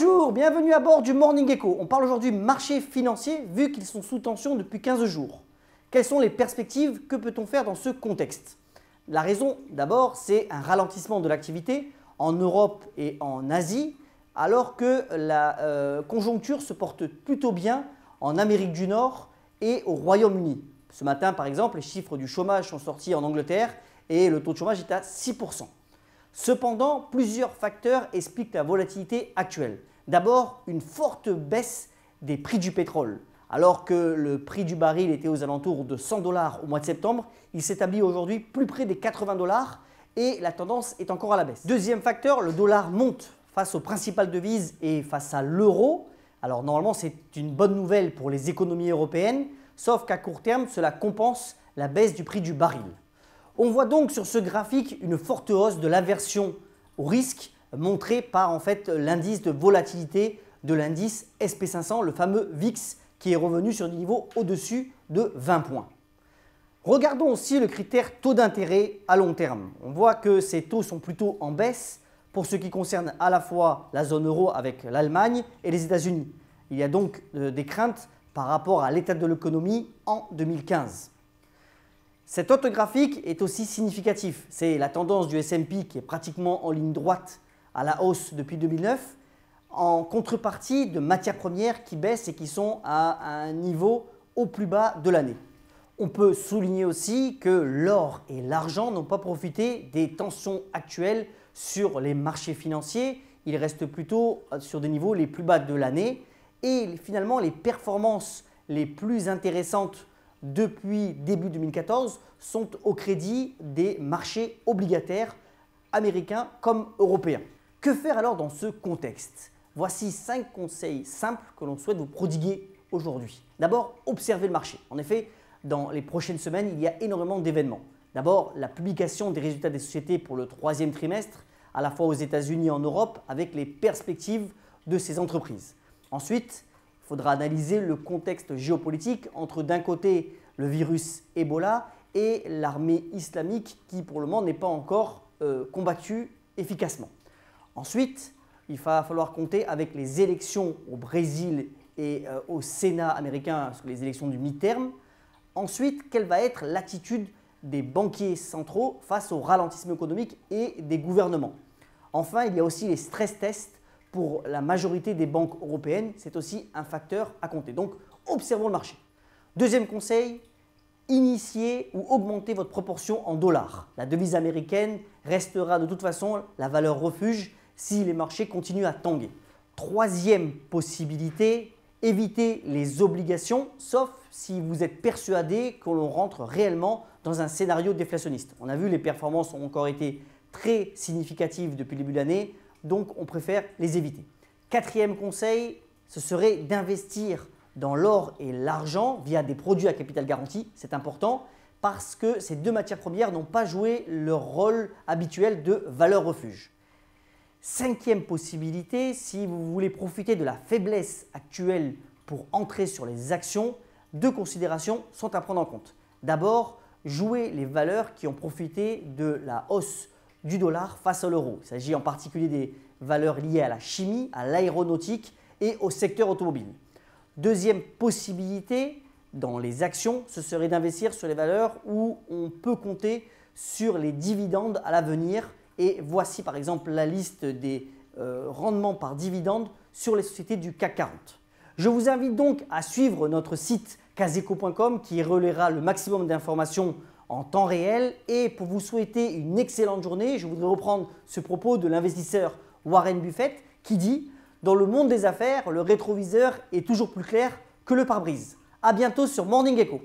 Bonjour, bienvenue à bord du Morning Echo. On parle aujourd'hui marché financier vu qu'ils sont sous tension depuis 15 jours. Quelles sont les perspectives? Que peut-on faire dans ce contexte? La raison d'abord, c'est un ralentissement de l'activité en Europe et en Asie alors que la conjoncture se porte plutôt bien en Amérique du Nord et au Royaume-Uni. Ce matin par exemple, les chiffres du chômage sont sortis en Angleterre et le taux de chômage est à 6%. Cependant, plusieurs facteurs expliquent la volatilité actuelle. D'abord, une forte baisse des prix du pétrole. Alors que le prix du baril était aux alentours de 100 $ au mois de septembre, il s'établit aujourd'hui plus près des 80 $ et la tendance est encore à la baisse. Deuxième facteur, le dollar monte face aux principales devises et face à l'euro. Alors normalement, c'est une bonne nouvelle pour les économies européennes, sauf qu'à court terme, cela compense la baisse du prix du baril. On voit donc sur ce graphique une forte hausse de l'aversion au risque montrée par l'indice de volatilité de l'indice SP500, le fameux VIX, qui est revenu sur des niveaux au-dessus de 20 points. Regardons aussi le critère taux d'intérêt à long terme. On voit que ces taux sont plutôt en baisse pour ce qui concerne à la fois la zone euro avec l'Allemagne et les États-Unis. Il y a donc des craintes par rapport à l'état de l'économie en 2015. Cet autre graphique est aussi significatif. C'est la tendance du S&P qui est pratiquement en ligne droite à la hausse depuis 2009, en contrepartie de matières premières qui baissent et qui sont à un niveau au plus bas de l'année. On peut souligner aussi que l'or et l'argent n'ont pas profité des tensions actuelles sur les marchés financiers. Ils restent plutôt sur des niveaux les plus bas de l'année et finalement les performances les plus intéressantes depuis début 2014 sont au crédit des marchés obligataires américains comme européens. Que faire alors dans ce contexte? Voici 5 conseils simples que l'on souhaite vous prodiguer aujourd'hui. D'abord, observez le marché. En effet, dans les prochaines semaines, il y a énormément d'événements. D'abord, la publication des résultats des sociétés pour le 3e trimestre, à la fois aux États-Unis et en Europe, avec les perspectives de ces entreprises. Ensuite, il faudra analyser le contexte géopolitique entre d'un côté le virus Ebola et l'armée islamique qui pour le moment n'est pas encore combattue efficacement. Ensuite, il va falloir compter avec les élections au Brésil et au Sénat américain, les élections du mi-terme. Ensuite, quelle va être l'attitude des banquiers centraux face au ralentissement économique et des gouvernements. Enfin, il y a aussi les stress tests pour la majorité des banques européennes. C'est aussi un facteur à compter. Donc, observons le marché. Deuxième conseil, initiez ou augmentez votre proportion en dollars. La devise américaine restera de toute façon la valeur refuge si les marchés continuent à tanguer. Troisième possibilité, évitez les obligations, sauf si vous êtes persuadé que l'on rentre réellement dans un scénario déflationniste. On a vu les performances ont encore été très significatives depuis le début de l'année, donc on préfère les éviter. Quatrième conseil, ce serait d'investir dans l'or et l'argent via des produits à capital garanti. C'est important parce que ces deux matières premières n'ont pas joué leur rôle habituel de valeur refuge. Cinquième possibilité, si vous voulez profiter de la faiblesse actuelle pour entrer sur les actions, deux considérations sont à prendre en compte. D'abord, jouer les valeurs qui ont profité de la hausse du dollar face à l'euro. Il s'agit en particulier des valeurs liées à la chimie, à l'aéronautique et au secteur automobile. Deuxième possibilité dans les actions, ce serait d'investir sur les valeurs où on peut compter sur les dividendes à l'avenir. Et voici par exemple la liste des rendements par dividendes sur les sociétés du CAC 40. Je vous invite donc à suivre notre site caseco.com qui relaiera le maximum d'informations en temps réel. Et pour vous souhaiter une excellente journée, je voudrais reprendre ce propos de l'investisseur Warren Buffett qui dit « Dans le monde des affaires, le rétroviseur est toujours plus clair que le pare-brise ». À bientôt sur Morning Echo.